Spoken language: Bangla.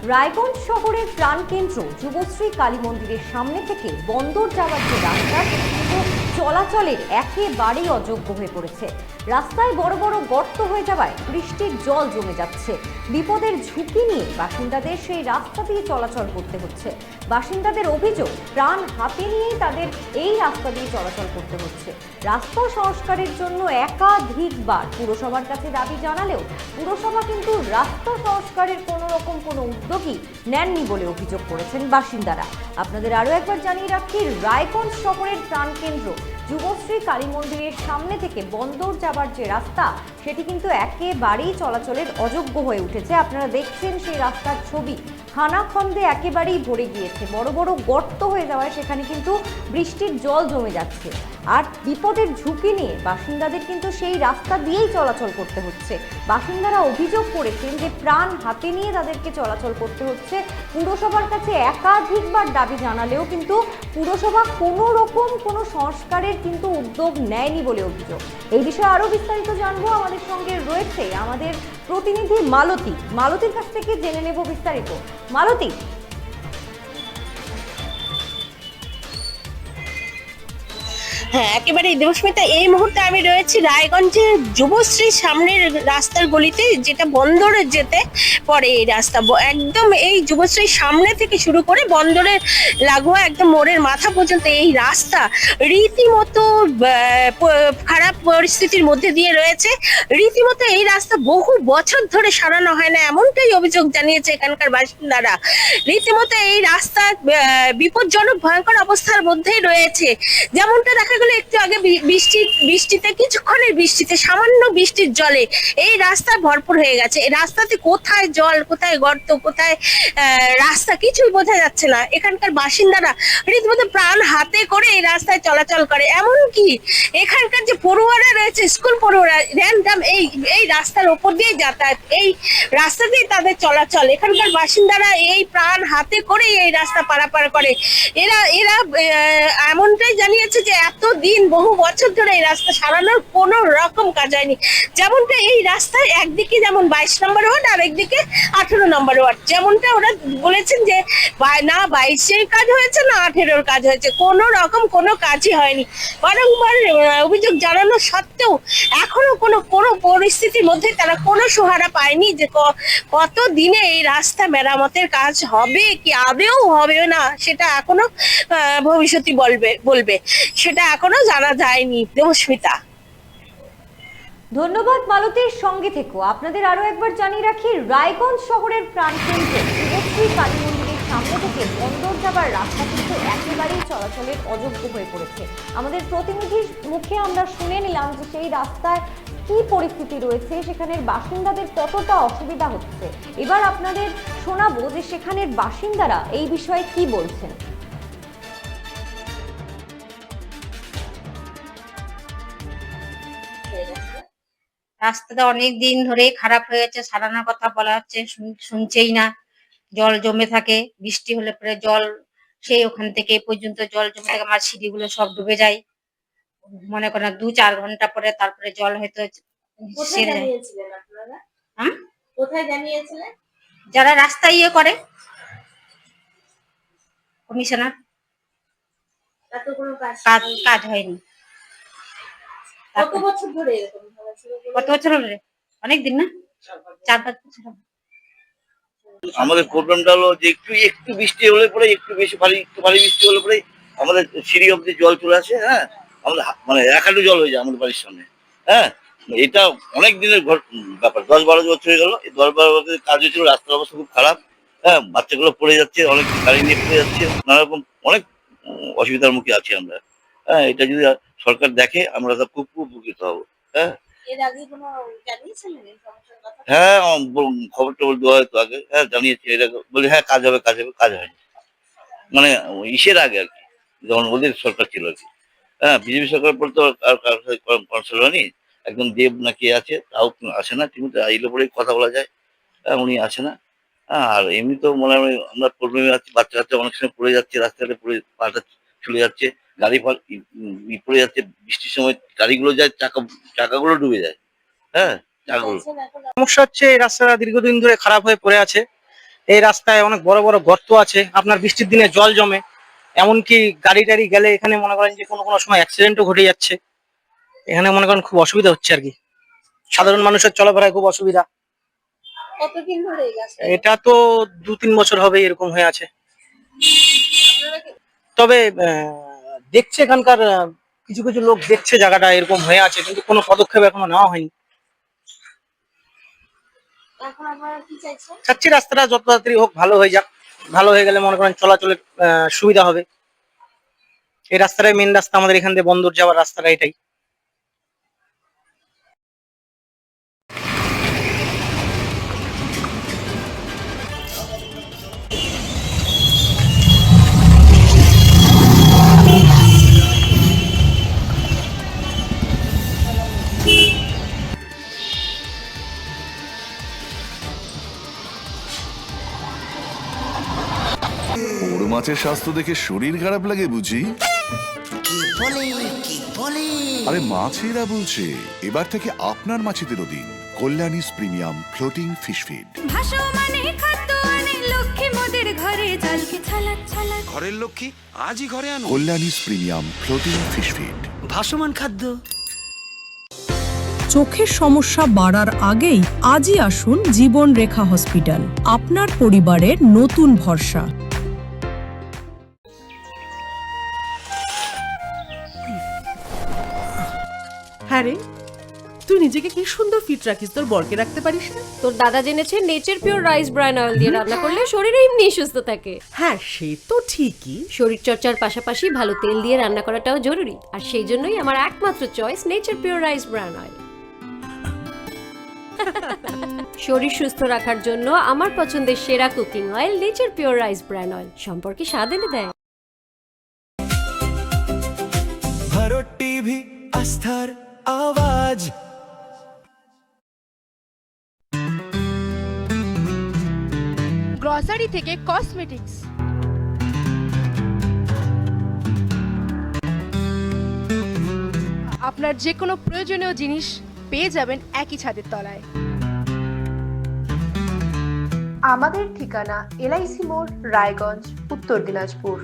রায়গঞ্জ শহরের প্রাণকেন্দ্র যুবশ্রী কালী মন্দিরের সামনে থেকে বন্দর যাওয়ার যে রাস্তা সেটি কিন্তু চলাচলের একেবারেই অযোগ্য হয়ে পড়েছে। রাস্তায় বড় বড় গর্ত হয়ে যাওয়ায় বৃষ্টির জল জমে যাচ্ছে। বিপদের ঝুঁকি নিয়ে বাসিন্দাদের সেই রাস্তা দিয়ে চলাচল করতে হচ্ছে। বাসিন্দাদের অভিযোগ, প্রাণ হাতে নিয়েই তাদের এই রাস্তা দিয়ে চলাচল করতে হচ্ছে। রাস্তা সংস্কারের জন্য একাধিকবার পুরসভার কাছে দাবি জানালেও পুরসভা কিন্তু রাস্তা সংস্কারের কোনো রকম কোনো উদ্যোগই নেননি বলে অভিযোগ করেছেন বাসিন্দারা। আপনাদের আরও একবার জানিয়ে রাখি, রায়গঞ্জ শহরের প্রাণকেন্দ্র যুবশ্রী কালী মন্দিরের সামনে থেকে বন্দর যাবার যে রাস্তা সেটি কিন্তু একেবারেই চলাচলের অযোগ্য হয়ে উঠেছে। আপনারা দেখছেন সেই রাস্তার ছবি, খানাখন্দে একেবারেই ভরে গিয়েছে। বড় বড় গর্ত হয়ে যাওয়ায় সেখানে কিন্তু বৃষ্টির জল জমে যাচ্ছে। আর বিপদের ঝুঁকি নিয়ে বাসিন্দাদের কিন্তু সেই রাস্তা দিয়েই চলাচল করতে হচ্ছে। বাসিন্দারা অভিযোগ করেছেন যে প্রাণ হাতে নিয়ে তাদেরকে চলাচল করতে হচ্ছে। পুরসভার কাছে একাধিকবার দাবি জানালেও কিন্তু পুরসভা কোনো রকম কোনো সংস্কারের কিন্তু উদ্যোগ নেয়নি বলে অভিযোগ। এই বিষয়ে আরও বিস্তারিত জানবো, আমাদের সঙ্গে রয়েছে আমাদের প্রতিনিধি মালতী। মালতীর কাছ থেকে জেনে নেব বিস্তারিত। মালতী, হ্যাঁ, একেবারে দেবস্মিতা, এই মুহূর্তে আমি রয়েছি রায়গঞ্জের যুবশ্রীর সামনের রাস্তার গলিতে, যেটা বন্দরে যেতে পড়ে। এই রাস্তা একদম এই যুবশ্রীর সামনে থেকে শুরু করে বন্দরের লাগোয়া একদম মোড়ের মাথা পর্যন্ত এই রাস্তা রীতিমতো খারাপ পরিস্থিতির মধ্যে দিয়ে রয়েছে। রীতিমতো এই রাস্তা বহু বছর ধরে সারানো হয় না, এমনটাই অভিযোগ জানিয়েছে এখানকার বাসিন্দারা। রীতিমতো এই রাস্তা বিপজ্জনক ভয়ঙ্কর অবস্থার মধ্যেই রয়েছে। যেমনটা দেখা গেল একটু আগে বৃষ্টিতে, কিছুক্ষণের বৃষ্টিতে, সামান্য বৃষ্টির জলে এই রাস্তা ভরপুর হয়ে গেছে। এই রাস্তাতে কোথায় জল, কোথায় গর্ত, কোথায় রাস্তা কিছুই বোঝা যাচ্ছে না। এখানকার বাসিন্দারা রীতিমতো প্রাণ হাতে করে এই রাস্তায় চলাচল করে। এমনকি এখানকার যে পড়ুয়ারা রয়েছে, স্কুল পড়ুয়ারা র্যান্ডাম এই রাস্তার ওপর দিয়ে যাতায়াত, এই রাস্তা দিয়ে তাদের চলাচল। এখানকার বাসিন্দারা এই প্রাণ হাতে করে এই রাস্তা পারাপার করে। এরা এরা এমনটাই জানিয়েছে যে এতদিন বহু বছর ধরে এই রাস্তা সারানোর কোনো রকম কাজ হয়নি। যেমনটা এই রাস্তায় একদিকে যেমন 22 নম্বর ওয়ার্ড আর একদিকে 18 নম্বর ওয়ার্ড, যেমনটা ওরা বলেছেন যে না 22-এর কাজ হয়েছে না 18-র কাজ হয়েছে, কোনো রকম কোনো কাজই হয়নি। বারংবার অভিযোগ জানানো সত্ত্বেও এখনো কোনো পরিস্থিতির মধ্যে তারা কোনো সহারা পায়নি যে কত দিনে এই রাস্তা মেরামতের কাজ হবে, কি আদৌ হবে না সেটা এখনো ভবিষ্যৎই বলবে, সেটা এখনো জানা যায়নি। দেবস্মিতা, ধন্যবাদ মালতীর সঙ্গে থেকো। আপনাদের আরো একবার জানিয়ে রাখি, রায়গঞ্জ শহরের প্রাণকেন্দ্র যুবশ্রী কালী মন্দিরের সামনে থেকে বন্দর যাবার রাস্তা কিন্তু একেবারেই চলাচলের অযোগ্য হয়ে পড়েছে। আমাদের প্রতিনিধির মুখে আমরা শুনে নিলাম যে সেই রাস্তায় কি পরিস্থিতি রয়েছে, সেখানের বাসিন্দাদের কতটা অসুবিধা হচ্ছে। এবার আপনাদের শোনাবো যে সেখানের বাসিন্দারা এই বিষয়ে কি বলছেন। রাস্তাটা অনেক দিন ধরে খারাপ হয়ে যাচ্ছে, সারানোর কথা বলা হচ্ছে, শুনছেই না। জল জমে থাকে, বৃষ্টি হলে পরে জল সেই ওখান থেকে এ পর্যন্ত জল জমে থাকে, আমার সিঁড়িগুলো সব ডুবে যায়। মনে করেন 2-4 ঘন্টা পরে তারপরে জল হয়তো সেরে যায়। হ্যাঁ, কোথায় জানিয়েছিলেন? যারা রাস্তা ইয়ে করে, কমিশনার, কাজ হয়নি। কত বছর ধরে এরকম কত বছর হলো রে? অনেকদিন না, 4-5 বছর হবে। আমাদের প্রবলেমটা হলো যে একটু বৃষ্টি হলে পরে, একটু ভারী বৃষ্টি হলে পরে আমাদের সিঁড়ি অব্দি জল চলে আসে। হ্যাঁ, আমাদের মানে 1 হাঁটু জল হয়ে যায় আমাদের বাড়ির সামনে। হ্যাঁ, এটা অনেক দিনের ব্যাপার, 10-12 বছর হয়ে গেল। এই 10-12 বছরের কাজ হয়েছিল, রাস্তার অবস্থা খুব খারাপ। হ্যাঁ, বাচ্চাগুলো পড়ে যাচ্ছে, অনেক গাড়ি নিয়ে পড়ে যাচ্ছে, নানা রকম অনেক অসুবিধার মুখে আছি আমরা। হ্যাঁ, এটা যদি সরকার দেখে আমরা তো খুব উপকৃত হবো। হ্যাঁ, এর আগে কোনো জানিয়েছিলেন এই সমস্যার কথা? হ্যাঁ, খবর টবর দেওয়া হয়তো আগে। হ্যাঁ, জানিয়েছি, এটা বলে হ্যাঁ কাজ হবে, কাজ হয়নি। মানে ইসের আগে আর কি, যখন ওদের সরকার ছিল আর কি। হ্যাঁ, বিজেপি সরকার পর তো আর কারোর সাথে কনসাল্ট হয়নি। একদম দেব না কে আছে তাও আসে না, ঠিক মতো আইলে পরে কথা বলা যায়। হ্যাঁ, উনি আসে না। হ্যাঁ, আর এমনি তো মনে হয় আমরা প্রবলেমে আছি, বাচ্চা কাচ্চা অনেক সময় পড়ে যাচ্ছে, রাস্তাঘাটে পড়ে পাটা চলে যাচ্ছে, গাড়ি পড়ে যাচ্ছে, বৃষ্টির সময় গাড়িগুলো যায়, চাকাগুলো ডুবে যায়। হ্যাঁ, চাকাগুলো সমস্যা হচ্ছে এই রাস্তাটা দীর্ঘদিন ধরে খারাপ হয়ে পড়ে আছে। এই রাস্তায় অনেক বড় বড় গর্ত আছে, আপনার বৃষ্টির দিনে জল জমে, এমনকি গাড়ি টাড়ি গেলে এখানে মনে করেন যে কোনো কোনো সময় অ্যাক্সিডেন্টও ঘটে যাচ্ছে। এখানে মনে করেন খুব অসুবিধা হচ্ছে আর কি, সাধারণ মানুষের চলাফেরায় খুব অসুবিধা। কতদিন ধরে এই রাস্তা? এটা তো 2-3 বছর হবে এরকম হয়ে আছে। তবে দেখছে এখানকার কিছু কিছু লোক দেখছে জায়গাটা এরকম হয়ে আছে, কিন্তু কোনো পদক্ষেপ এখনো নেওয়া হয়নি। এখন আপনারা কি চাইছেন? চাচ্ছি রাস্তাটা যত তাড়াতাড়ি হোক ভালো হয়ে যাক, ভালো হয়ে গেলে মনে করেন চলাচলের সুবিধা হবে। এই রাস্তাটাই মেন রাস্তা আমাদের এখান থেকে বন্দর যাওয়ার রাস্তাটা এটাই। বড় মাছের স্বাস্থ্য দেখে শরীর খারাপ লাগে বুঝি? আরে মাছেরা বলছে, এবার থেকে আপনার মাছেদেরও দিন কল্যাণীস প্রিমিয়াম ফ্লোটিং ফিশ ফিড। ঘরের লক্ষ্মী আজই ঘরে আনো কল্যাণীস প্রিমিয়াম ফ্লোটিং ফিশ ফিড। ভাসমান খাদ্য। চোখের সমস্যা বাড়ার আগেই আজই আসুন জীবন রেখা হসপিটাল, আপনার পরিবারের নতুন ভরসা। হ্যাঁ রে, তুই নিজেকে কি সুন্দর ফিট রাখিস, তোর বরকে রাখতে পারিস না? তোর দাদা জেনেছে nature pure rice bran oil দিয়ে রান্না করলে শরীর এমনি সুস্থ থাকে। হ্যাঁ সে তো ঠিকই, শরীর চর্চার পাশাপাশি ভালো তেল দিয়ে রান্না করাটাও জরুরি, আর সেই জন্যই আমার একমাত্র choice nature pure rice bran oil. শরীর সুস্থ রাখার জন্য আমার পছন্দের সেরা cooking oil nature pure rice bran oil, সম্পর্কে স্বাদ এনে দেয়। ভারত টিভি, আস্থার আওয়াজ। গ্রসারি থেকে কসমেটিক্স, আপনার যে কোনো প্রয়োজনীয় জিনিস পেয়ে যাবেন একই ছাদের তলায়। আমাদের ঠিকানা LIC মোড়, রায়গঞ্জ, উত্তর দিনাজপুর।